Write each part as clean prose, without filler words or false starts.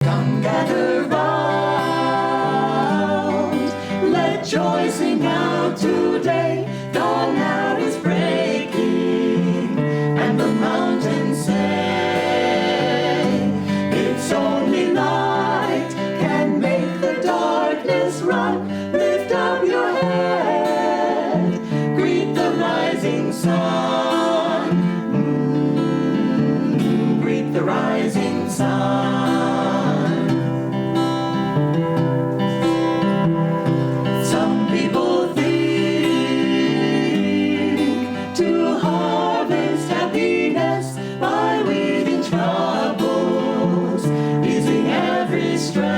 Come gather round, let joy sing out today. Dawn now is breaking, and the mountains say, it's only light can make the darkness run. Lift up your head, greet the rising sun. Greet the rising sun. Some people think to harvest happiness by weeding troubles, easing every stress.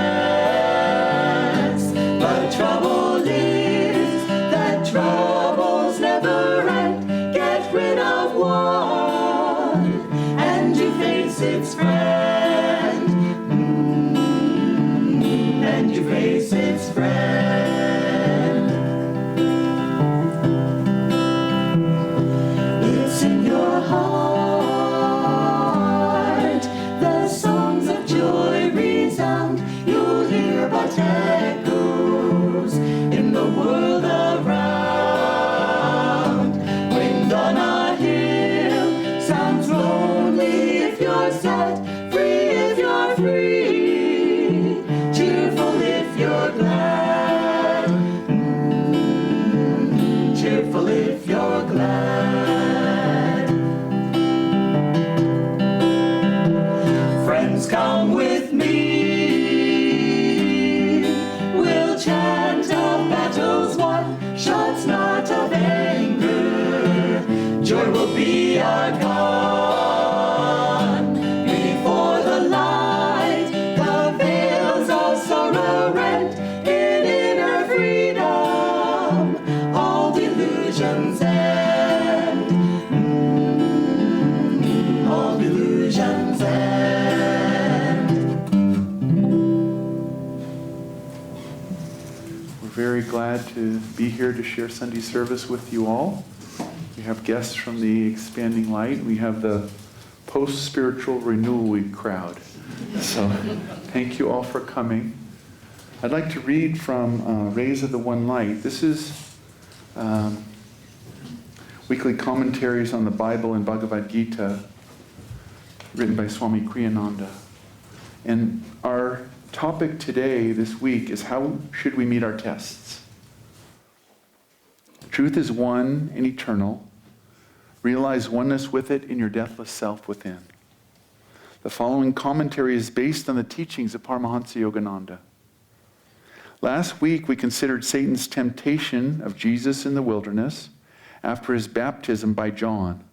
But trouble is that troubles never end. Get rid of one, and you face its friend. And you face its friend. It's in your heart the songs of joy resound. You'll hear but echoes in the world around. Wind on a hill sounds lonely if you're sad, free if you're free, cheerful if you're glad. Cheerful if you're glad. Friends, come with me. We'll chant of battles won, shots not of anger. Joy will be our gun. Before the light, the veils of sorrow rent. In inner freedom, all delusions end. All delusions end. We're very glad to be here to share Sunday service with you all. We have guests from the Expanding Light. We have the post-spiritual renewal week crowd. So thank you all for coming. I'd like to read from Rays of the One Light. This is weekly commentaries on the Bible and Bhagavad Gita written by Swami Kriyananda. And our topic today, this week, is how should we meet our tests? Truth is one and eternal. Realize oneness with it in your deathless self within. The following commentary is based on the teachings of Paramahansa Yogananda. Last week we considered Satan's temptation of Jesus in the wilderness after his baptism by John.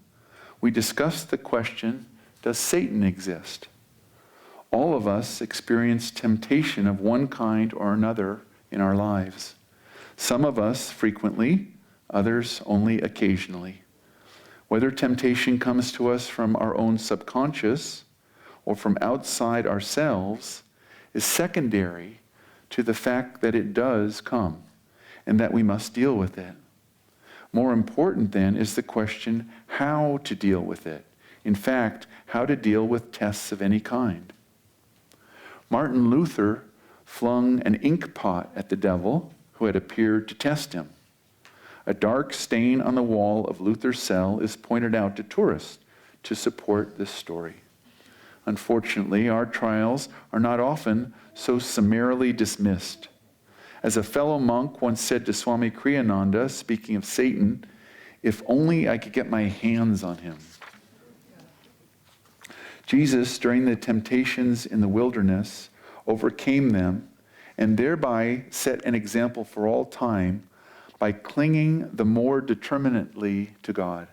We discussed the question, does Satan exist? All of us experience temptation of one kind or another in our lives. Some of us frequently, others only occasionally. Whether temptation comes to us from our own subconscious or from outside ourselves is secondary to the fact that it does come and that we must deal with it. More important then is the question how to deal with it. In fact, how to deal with tests of any kind. Martin Luther flung an ink pot at the devil who had appeared to test him. A dark stain on the wall of Luther's cell is pointed out to tourists to support this story. Unfortunately, our trials are not often so summarily dismissed. As a fellow monk once said to Swami Kriyananda, speaking of Satan, if only I could get my hands on him. Jesus, during the temptations in the wilderness, overcame them and thereby set an example for all time by clinging the more determinately to God.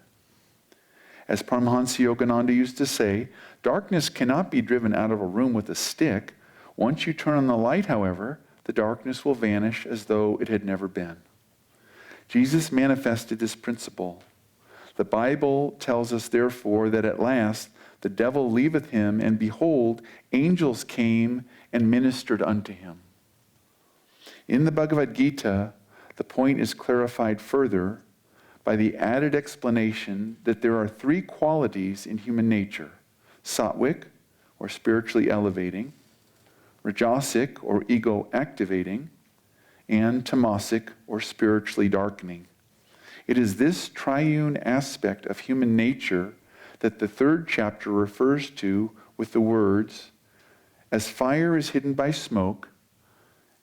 As Paramahansa Yogananda used to say, darkness cannot be driven out of a room with a stick. Once you turn on the light, however, the darkness will vanish as though it had never been. Jesus manifested this principle. The Bible tells us, therefore, that at last the devil leaveth him, and behold, angels came and ministered unto him. In the Bhagavad Gita, the point is clarified further by the added explanation that there are three qualities in human nature: sattvic, or spiritually elevating; rajasic or ego activating, and tamasic or spiritually darkening. It is this triune aspect of human nature that the third chapter refers to with the words, as fire is hidden by smoke,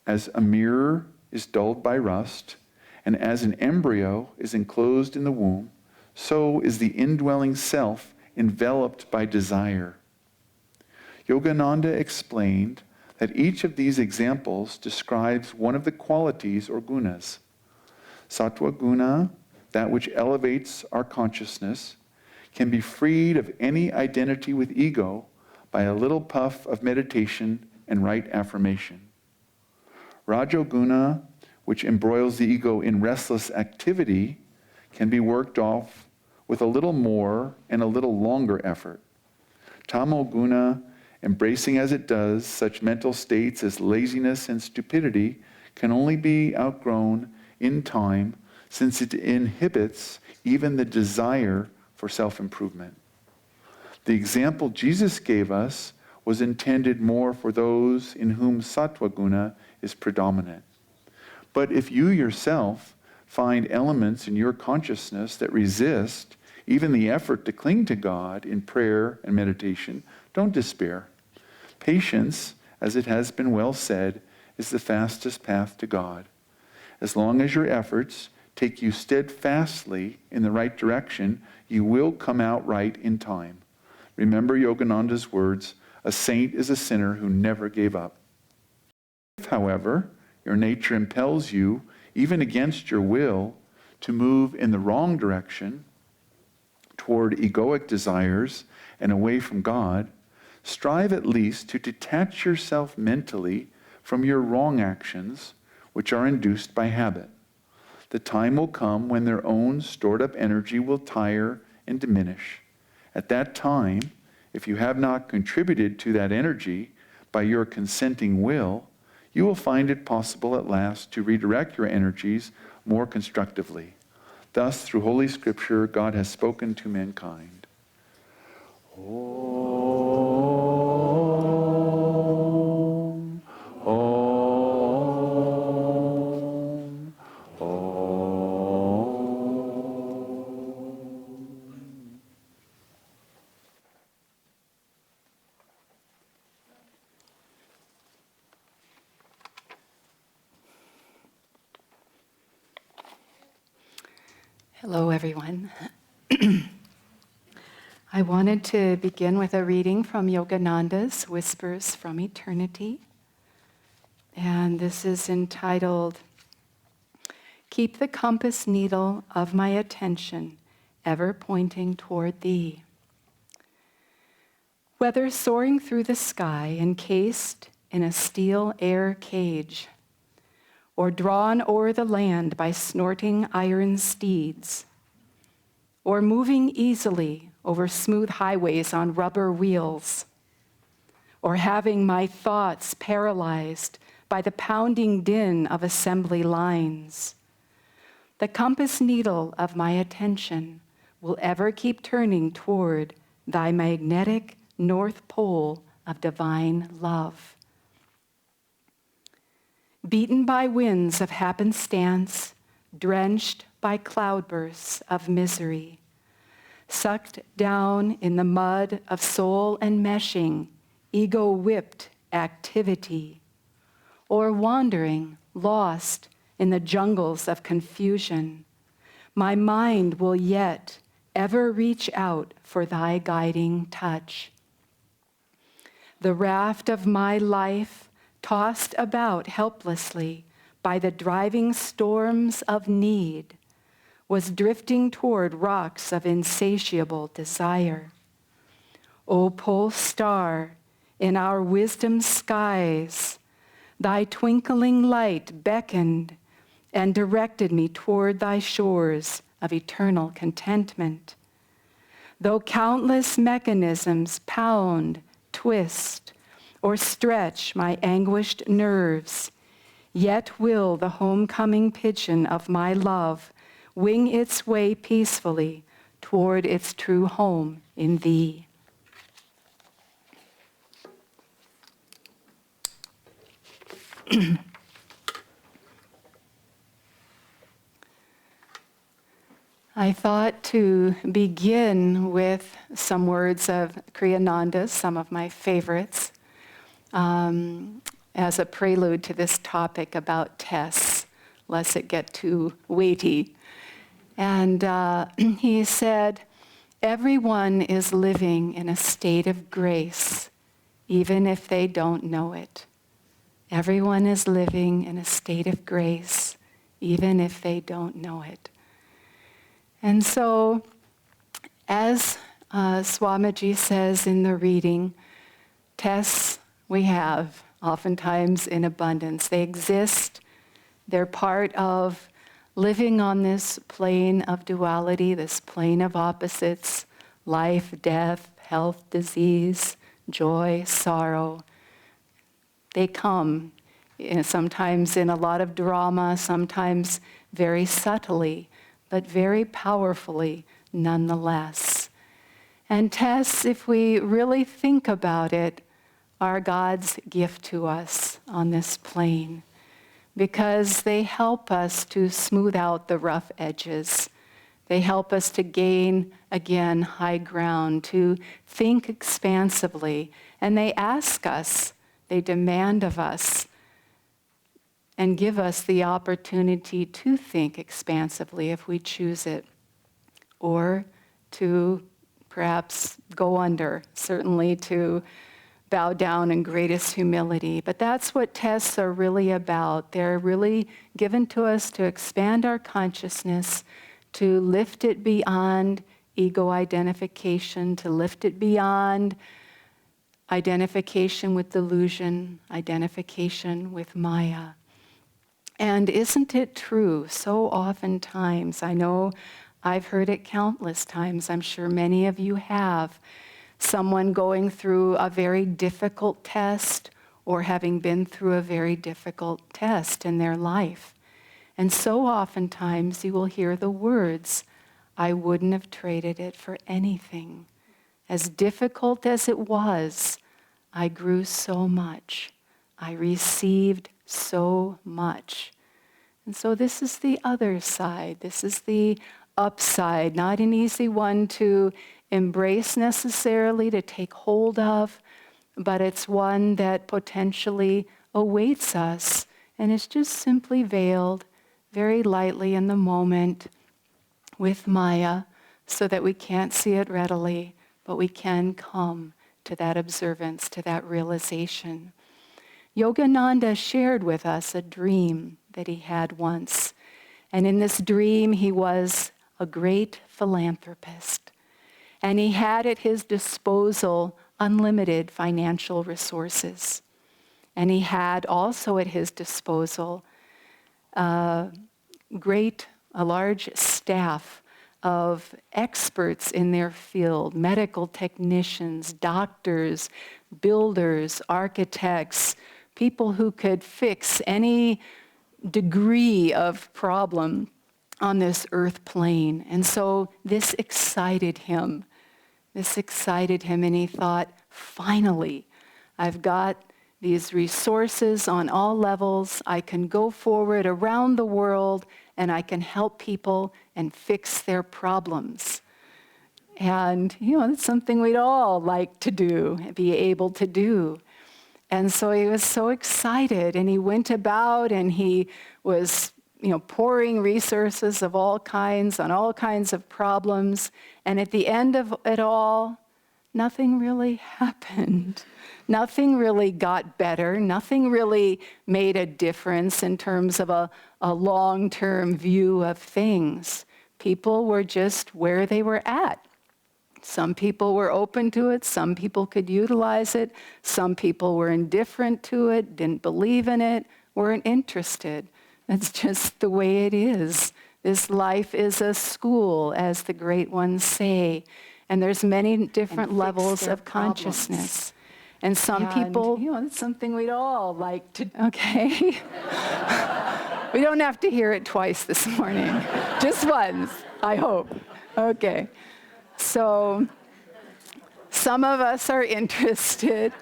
as a mirror is dulled by rust, and as an embryo is enclosed in the womb, so is the indwelling self enveloped by desire. Yogananda explained that each of these examples describes one of the qualities or gunas. Sattva guna, that which elevates our consciousness, can be freed of any identity with ego by a little puff of meditation and right affirmation. Rajoguna, which embroils the ego in restless activity, can be worked off with a little more and a little longer effort. Tamoguna, embracing as it does such mental states as laziness and stupidity, can only be outgrown in time, since it inhibits even the desire for self-improvement. The example Jesus gave us was intended more for those in whom sattva guna is predominant. But if you yourself find elements in your consciousness that resist even the effort to cling to God in prayer and meditation, don't despair. Patience, as it has been well said, is the fastest path to God. As long as your efforts take you steadfastly in the right direction, you will come out right in time. Remember Yogananda's words, a saint is a sinner who never gave up. If, however, your nature impels you, even against your will, to move in the wrong direction, toward egoic desires and away from God, strive at least to detach yourself mentally from your wrong actions, which are induced by habit. The time will come when their own stored up energy will tire and diminish. At that time, if you have not contributed to that energy by your consenting will, you will find it possible at last to redirect your energies more constructively. Thus, through Holy Scripture, God has spoken to mankind. Om, Om, Om. Hello, everyone. I wanted to begin with a reading from Yoganandas Whispers from Eternity. And this is entitled, Keep the compass needle of my attention ever pointing toward thee. Whether soaring through the sky encased in a steel air cage, or drawn o'er the land by snorting iron steeds, or moving easily over smooth highways on rubber wheels, or having my thoughts paralyzed by the pounding din of assembly lines, the compass needle of my attention will ever keep turning toward thy magnetic north pole of divine love. Beaten by winds of happenstance, drenched by cloudbursts of misery, sucked down in the mud of soul enmeshing, ego-whipped activity, or wandering, lost in the jungles of confusion, my mind will yet ever reach out for thy guiding touch. The raft of my life, tossed about helplessly by the driving storms of need, was drifting toward rocks of insatiable desire. O pole star, in our wisdom skies, thy twinkling light beckoned and directed me toward thy shores of eternal contentment. Though countless mechanisms pound, twist, or stretch my anguished nerves, yet will the homecoming pigeon of my love wing its way peacefully toward its true home in thee. I thought to begin with some words of Kriyananda, some of my favorites, as a prelude to this topic about tests, lest it get too weighty. And he said, everyone is living in a state of grace, even if they don't know it. Everyone is living in a state of grace, even if they don't know it. And so, as Swamiji says in the reading, tests we have oftentimes in abundance. They exist. They're part of living on this plane of duality, this plane of opposites, life, death, health, disease, joy, sorrow. They come sometimes in a lot of drama, sometimes very subtly, but very powerfully nonetheless. And tests, if we really think about it, are God's gift to us on this plane, because they help us to smooth out the rough edges. They help us to gain, again, high ground, to think expansively. And they ask us, they demand of us, and give us the opportunity to think expansively if we choose it, or to perhaps go under, certainly to bow down in greatest humility. But that's what tests are really about. They're really given to us to expand our consciousness, to lift it beyond ego identification, to lift it beyond identification with delusion, identification with Maya. And isn't it true, so oftentimes, I know I've heard it countless times, I'm sure many of you have, someone going through a very difficult test or having been through a very difficult test in their life. And so oftentimes you will hear the words, I wouldn't have traded it for anything. As difficult as it was, I grew so much. I received so much. And so this is the other side. This is the upside, not an easy one to embrace necessarily, to take hold of, but it's one that potentially awaits us, and it's just simply veiled very lightly in the moment with Maya, so that we can't see it readily, but we can come to that observance, to that realization. Yogananda shared with us a dream that he had once, and in this dream he was a great philanthropist. And he had at his disposal unlimited financial resources. And he had also at his disposal a large staff of experts in their field, medical technicians, doctors, builders, architects, people who could fix any degree of problem on this earth plane. And so this excited him. And he thought, finally, I've got these resources on all levels. I can go forward around the world and I can help people and fix their problems. And, it's something we'd all like to do, be able to do. And so he was so excited, and he went about and he was pouring resources of all kinds on all kinds of problems. And at the end of it all, nothing really happened. Nothing really got better. Nothing really made a difference in terms of a long-term view of things. People were just where they were at. Some people were open to it. Some people could utilize it. Some people were indifferent to it, didn't believe in it, weren't interested. That's just the way it is. This life is a school, as the great ones say. And there's many different levels of consciousness. And some people, it's something we'd all like to, okay? We don't have to hear it twice this morning. Just once, I hope. Okay. So some of us are interested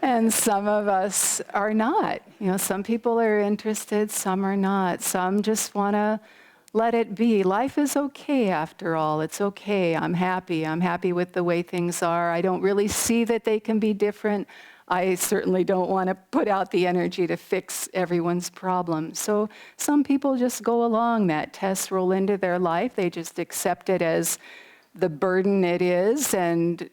And some of us are not. Some people are interested, some are not. Some just want to let it be. Life is okay after all. It's okay. I'm happy. I'm happy with the way things are. I don't really see that they can be different. I certainly don't want to put out the energy to fix everyone's problems. So some people just go along that. Tests roll into their life. They just accept it as the burden it is. And,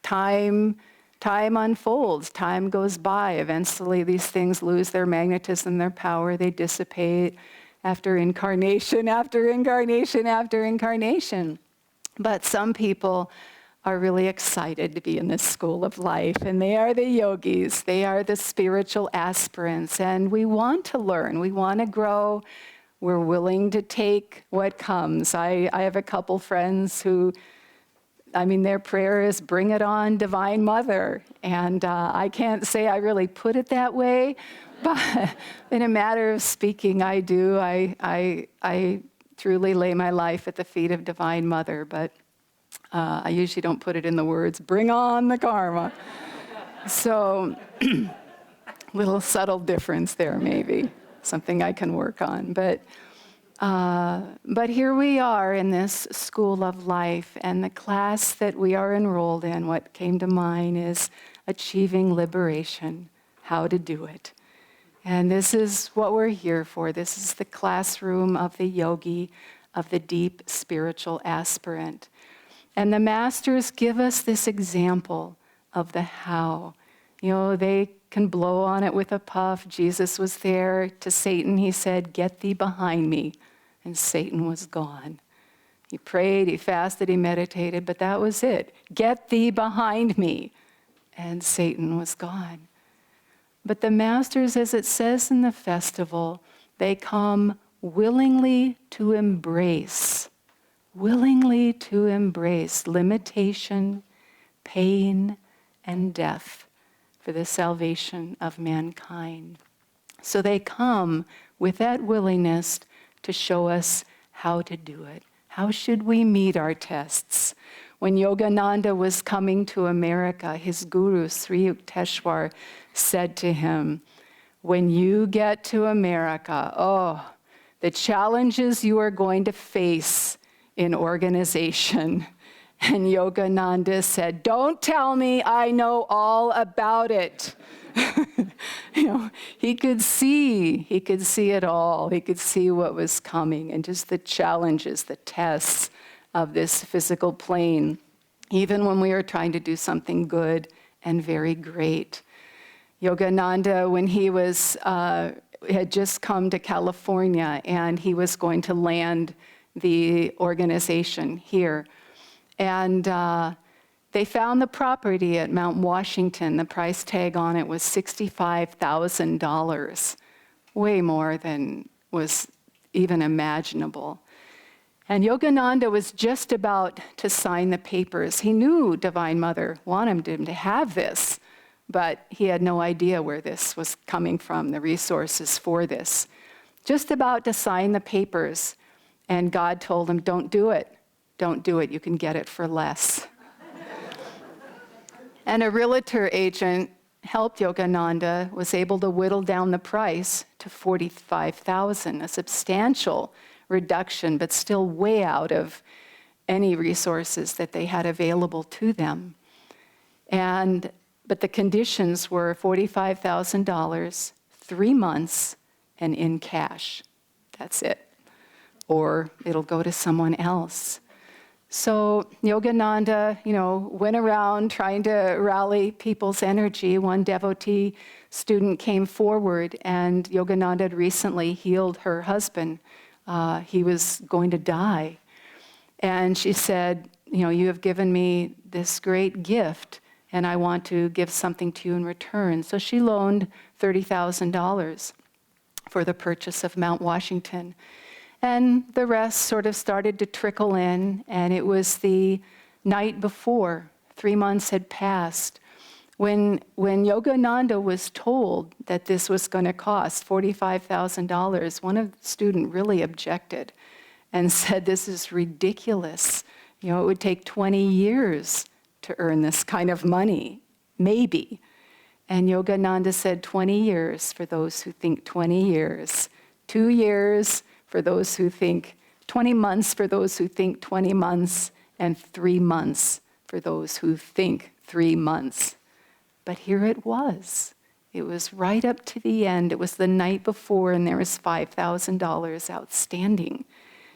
time unfolds, time goes by. Eventually these things lose their magnetism, their power, they dissipate after incarnation, after incarnation, after incarnation. But some people are really excited to be in this school of life, and they are the yogis, they are the spiritual aspirants, and we want to learn, we want to grow, we're willing to take what comes. I have a couple friends who, their prayer is, bring it on, Divine Mother. And I can't say I really put it that way, but in a matter of speaking, I do. I truly lay my life at the feet of Divine Mother, but I usually don't put it in the words, bring on the karma. So, little subtle difference there maybe, something I can work on. But here we are in this school of life, and the class that we are enrolled in, what came to mind is achieving liberation, how to do it. And this is what we're here for. This is the classroom of the yogi, of the deep spiritual aspirant. And the masters give us this example of the how. They can blow on it with a puff. Jesus was there. To Satan, he said, "Get thee behind me." And Satan was gone. He prayed, he fasted, he meditated, but that was it. Get thee behind me. And Satan was gone. But the masters, as it says in the festival, they come willingly to embrace limitation, pain, and death for the salvation of mankind. So they come with that willingness to show us how to do it. How should we meet our tests? When Yogananda was coming to America, his guru, Sri Yukteswar, said to him, when you get to America, the challenges you are going to face in organization. And Yogananda said, don't tell me, I know all about it. He could see it all. He could see what was coming and just the challenges, the tests of this physical plane, even when we were trying to do something good and very great. Yogananda, when he had just come to California and he was going to land the organization here, and they found the property at Mount Washington. The price tag on it was $65,000, way more than was even imaginable. And Yogananda was just about to sign the papers. He knew Divine Mother wanted him to have this, but he had no idea where this was coming from, the resources for this. Just about to sign the papers, and God told him, don't do it. Don't do it. You can get it for less. And a realtor agent helped Yogananda, was able to whittle down the price to $45,000, a substantial reduction, but still way out of any resources that they had available to them. But the conditions were $45,000, 3 months, and in cash. That's it. Or it'll go to someone else. So Yogananda, went around trying to rally people's energy. One devotee student came forward, and Yogananda had recently healed her husband. He was going to die. And she said, you have given me this great gift, and I want to give something to you in return. So she loaned $30,000 for the purchase of Mount Washington. And the rest sort of started to trickle in, and it was the night before, 3 months had passed, when Yogananda was told that this was going to cost $45,000, one student really objected and said, this is ridiculous. It would take 20 years to earn this kind of money. maybe. And Yogananda said 20 years for those who think 20 years, 2 years for those who think 20 months for those who think 20 months, and 3 months for those who think 3 months. But here it was. It was right up to the end. It was the night before, and there was $5,000 outstanding.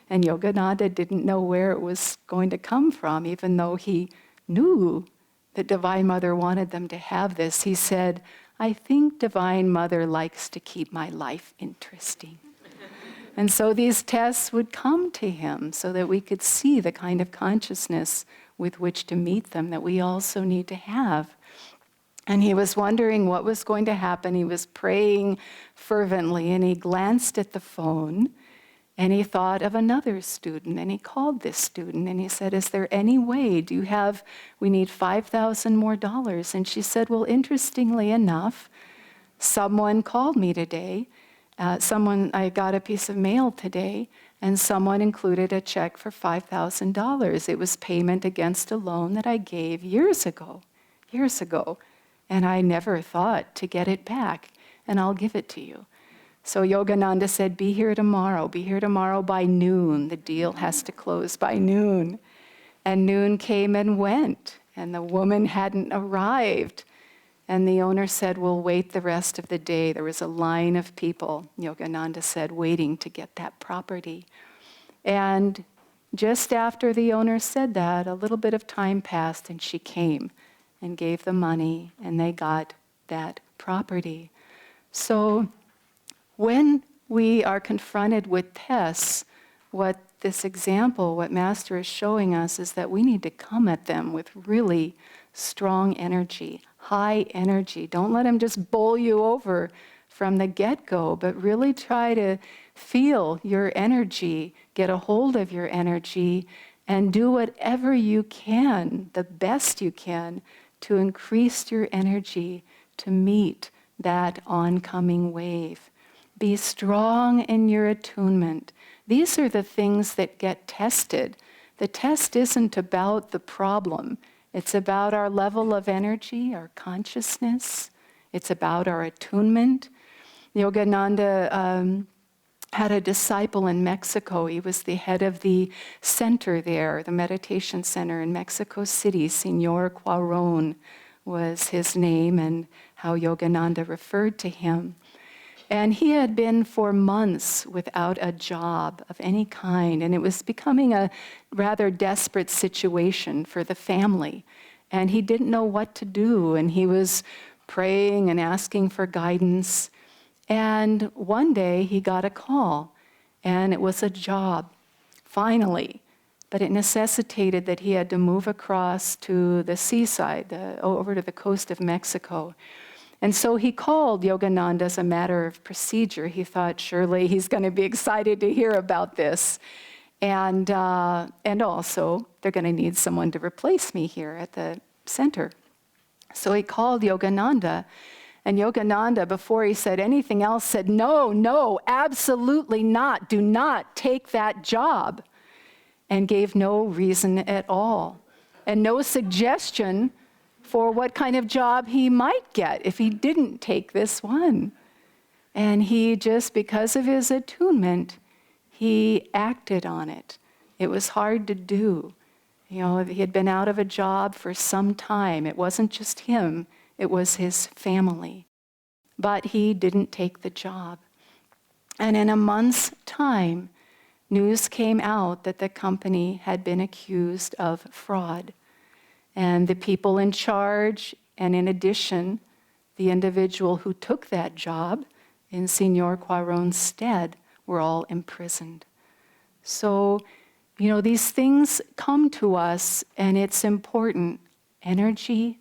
And Yogananda didn't know where it was going to come from, even though he knew that Divine Mother wanted them to have this. He said, I think Divine Mother likes to keep my life interesting. And so these tests would come to him so that we could see the kind of consciousness with which to meet them that we also need to have. And he was wondering what was going to happen. He was praying fervently, and he glanced at the phone, and he thought of another student, and he called this student, and he said, is there any way, we need $5,000 more. And she said, well, interestingly enough, someone called me today. I got a piece of mail today, and someone included a check for $5,000. It was payment against a loan that I gave years ago. And I never thought to get it back, and I'll give it to you. So Yogananda said, be here tomorrow by noon. The deal has to close by noon. And noon came and went, and the woman hadn't arrived. And the owner said, we'll wait the rest of the day. There was a line of people, Yogananda said, waiting to get that property. And just after the owner said that, a little bit of time passed, and she came and gave the money, and they got that property. So when we are confronted with tests, what Master is showing us is that we need to come at them with really strong energy, high energy. Don't let them just bowl you over from the get-go, but really try to feel your energy, get a hold of your energy, and do whatever you can, the best you can, to increase your energy to meet that oncoming wave. Be strong in your attunement. These are the things that get tested. The test isn't about the problem. It's about our level of energy, our consciousness. It's about our attunement. Yogananda had a disciple in Mexico. He was the head of the center there, the meditation center in Mexico City. Señor Cuaron was his name, and how Yogananda referred to him. And he had been for months without a job of any kind, and it was becoming a rather desperate situation for the family. And he didn't know what to do, and he was praying and asking for guidance. And one day he got a call, and it was a job, finally. But it necessitated that he had to move across to the seaside, over to the coast of Mexico. And so he called Yogananda as a matter of procedure. He thought surely he's going to be excited to hear about this. And also, they're going to need someone to replace me here at the center. So he called Yogananda. And Yogananda, before he said anything else, said, no, absolutely not. Do not take that job. And gave no reason at all. And no suggestion for what kind of job he might get if he didn't take this one. And he just, because of his attunement, he acted on it. It was hard to do. He had been out of a job for some time. It wasn't just him, it was his family. But he didn't take the job. And in a month's time, news came out that the company had been accused of fraud. And the people in charge, and in addition, the individual who took that job in Señor Cuaron's stead, were all imprisoned. So, these things come to us, and it's important. Energy,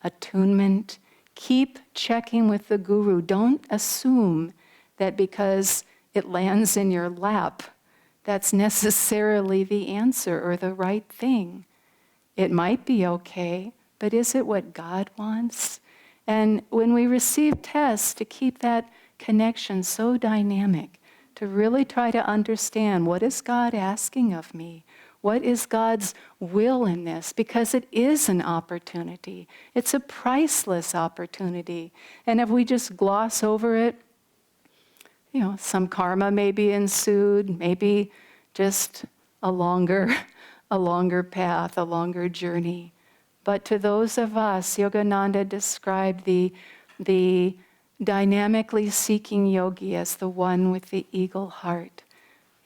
attunement, keep checking with the guru. Don't assume that because it lands in your lap, that's necessarily the answer or the right thing. It might be okay, but is it what God wants? And when we receive tests, to keep that connection so dynamic, to really try to understand, what is God asking of me? What is God's will in this? Because it is an opportunity. It's a priceless opportunity. And if we just gloss over it, some karma may be ensued, maybe just a longer path, a longer journey. But to those of us, Yogananda described the dynamically seeking yogi as the one with the eagle heart.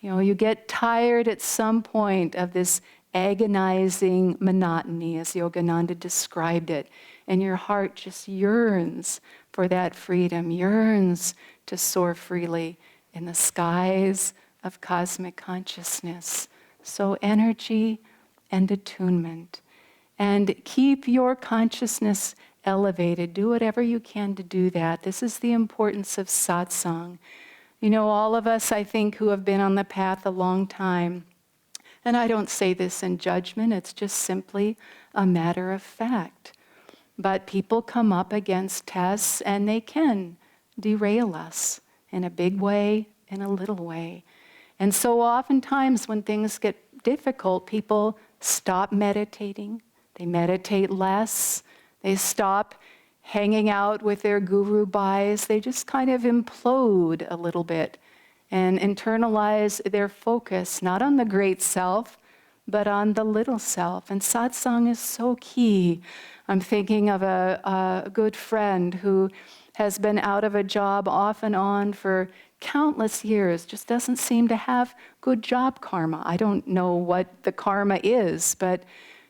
You get tired at some point of this agonizing monotony, as Yogananda described it, and your heart just yearns for that freedom, yearns to soar freely in the skies of cosmic consciousness. So energy and attunement. And keep your consciousness elevated. Do whatever you can to do that. This is the importance of satsang. All of us, I think, who have been on the path a long time, and I don't say this in judgment, it's just simply a matter of fact. But people come up against tests and they can derail us in a big way, in a little way. And so oftentimes when things get difficult, people stop meditating, they meditate less, they stop hanging out with their guru bhais, they just kind of implode a little bit and internalize their focus, not on the great self, but on the little self. And satsang is so key. I'm thinking of a good friend who has been out of a job off and on for countless years, just doesn't seem to have good job karma. I don't know what the karma is, but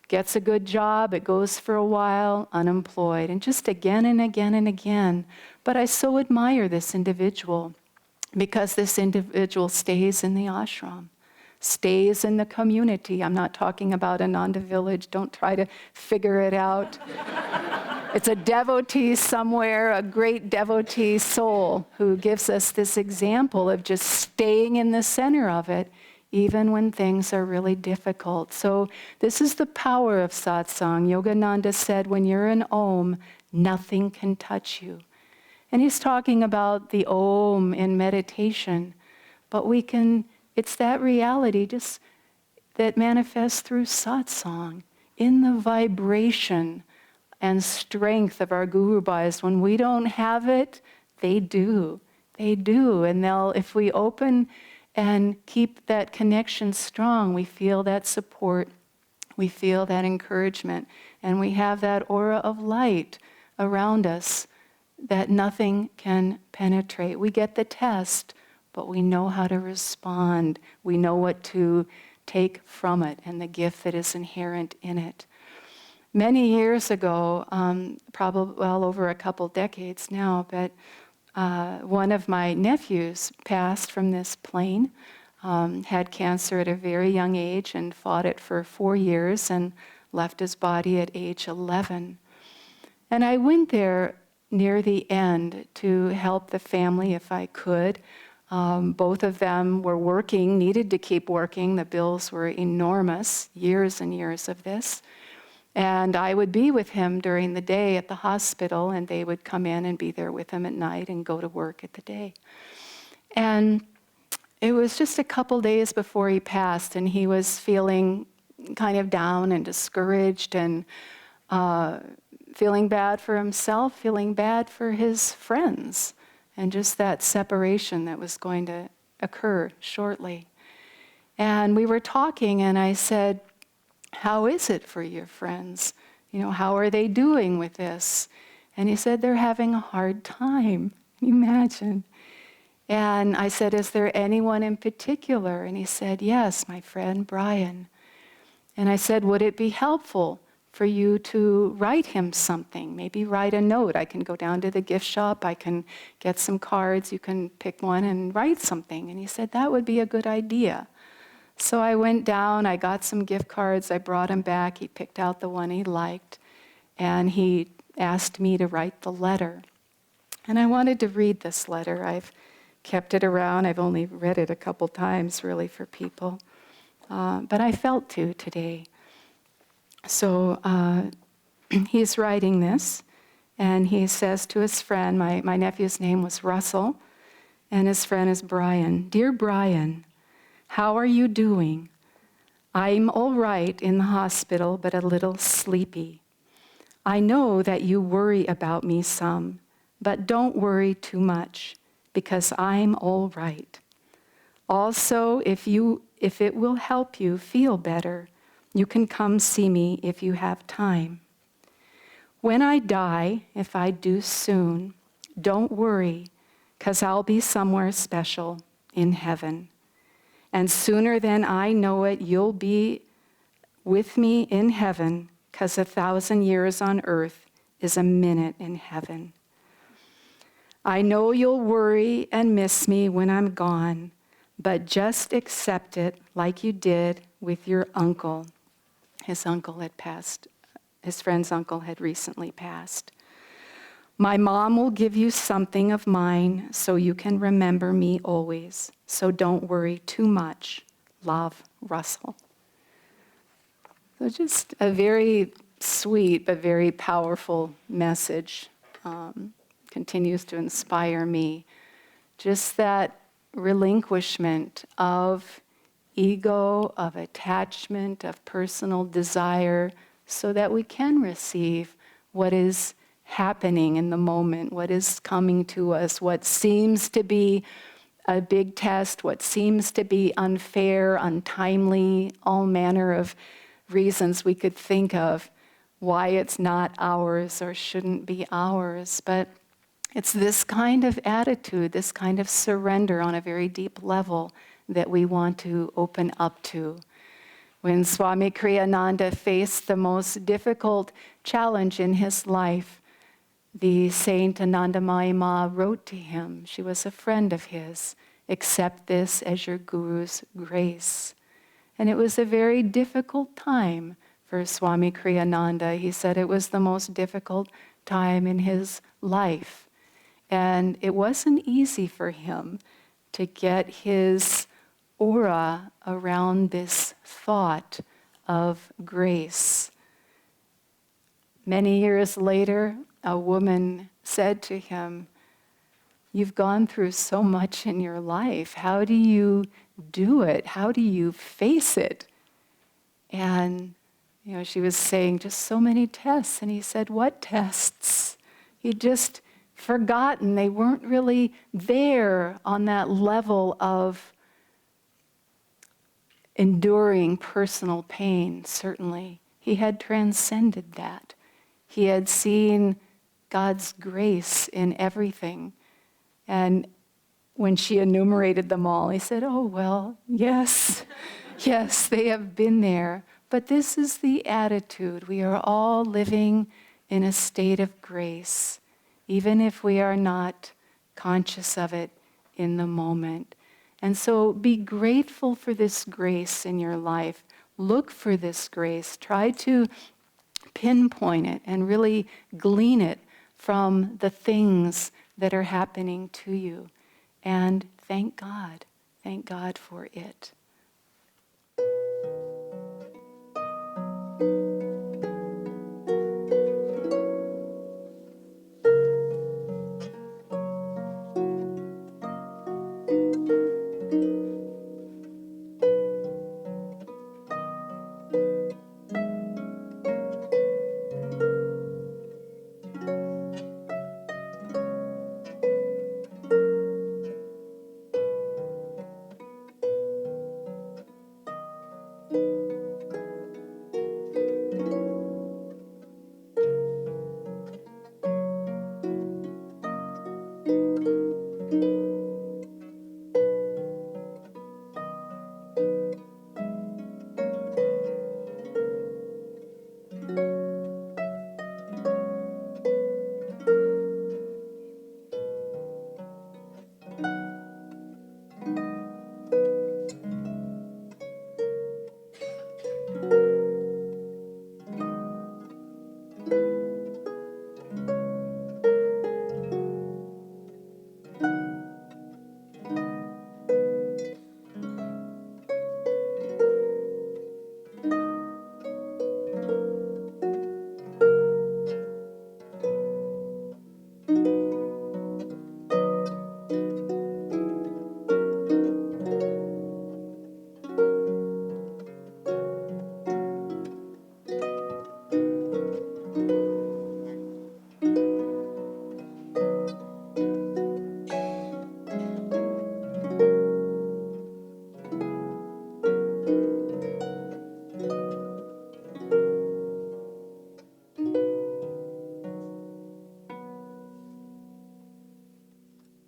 gets a good job, it goes for a while, unemployed, and just again and again and again. But I so admire this individual because this individual stays in the ashram, stays in the community. I'm not talking about Ananda village, don't try to figure it out. It's a devotee somewhere, a great devotee soul who gives us this example of just staying in the center of it, even when things are really difficult. So this is the power of satsang. Yogananda said, when you're in Om, nothing can touch you. And he's talking about the Om in meditation, but it's that reality just that manifests through satsang, in the vibration and strength of our guru bhais. When we don't have it, they do. They do. And if we open and keep that connection strong, we feel that support, we feel that encouragement, and we have that aura of light around us that nothing can penetrate. We get the test, but we know how to respond. We know what to take from it and the gift that is inherent in it. Many years ago, probably well over a couple decades now, but one of my nephews passed from this plane, had cancer at a very young age and fought it for 4 years and left his body at age 11. And I went there near the end to help the family if I could. Both of them were working, needed to keep working. The bills were enormous, years and years of this. And I would be with him during the day at the hospital, and they would come in and be there with him at night and go to work at the day. And it was just a couple days before he passed, and he was feeling kind of down and discouraged and feeling bad for himself, feeling bad for his friends, and just that separation that was going to occur shortly. And we were talking, and I said, how is it for your friends? How are they doing with this? And he said, they're having a hard time. Imagine. And I said, is there anyone in particular? And he said, yes, my friend Brian. And I said, would it be helpful for you to write him something? Maybe write a note. I can go down to the gift shop. I can get some cards. You can pick one and write something. And he said, that would be a good idea. So I went down, I got some gift cards, I brought him back, he picked out the one he liked, and he asked me to write the letter. And I wanted to read this letter. I've kept it around, I've only read it a couple times really for people, but I felt to today. So he's writing this, and he says to his friend, my nephew's name was Russell, and his friend is Brian. Dear Brian, how are you doing? I'm all right in the hospital, but a little sleepy. I know that you worry about me some, but don't worry too much, because I'm all right. Also, if it will help you feel better, you can come see me if you have time. When I die, if I do soon, don't worry, 'cause I'll be somewhere special in heaven. And sooner than I know it, you'll be with me in heaven, 'cause 1,000 years on earth is a minute in heaven. I know you'll worry and miss me when I'm gone, but just accept it like you did with your uncle. His uncle had passed. His friend's uncle had recently passed. My mom will give you something of mine so you can remember me always. So don't worry too much. Love, Russell. So just a very sweet but very powerful message. Continues to inspire me. Just that relinquishment of ego, of attachment, of personal desire, so that we can receive what is happening in the moment, what is coming to us, what seems to be a big test, what seems to be unfair, untimely, all manner of reasons we could think of why it's not ours or shouldn't be ours. But it's this kind of attitude, this kind of surrender on a very deep level that we want to open up to. When Swami Kriyananda faced the most difficult challenge in his life, the saint Anandamayi Ma wrote to him. She was a friend of his. Accept this as your guru's grace. And it was a very difficult time for Swami Kriyananda. He said it was the most difficult time in his life. And it wasn't easy for him to get his aura around this thought of grace. Many years later, a woman said to him, "You've gone through so much in your life. How do you do it? How do you face it?" And she was saying, "Just so many tests." And he said, "What tests?" He'd just forgotten. They weren't really there on that level of enduring personal pain, certainly. He had transcended that. He had seen God's grace in everything. And when she enumerated them all, he said, "Oh, well, yes, yes, they have been there. But this is the attitude. We are all living in a state of grace, even if we are not conscious of it in the moment." And so be grateful for this grace in your life. Look for this grace. Try to pinpoint it and really glean it from the things that are happening to you. And thank God. Thank God for it.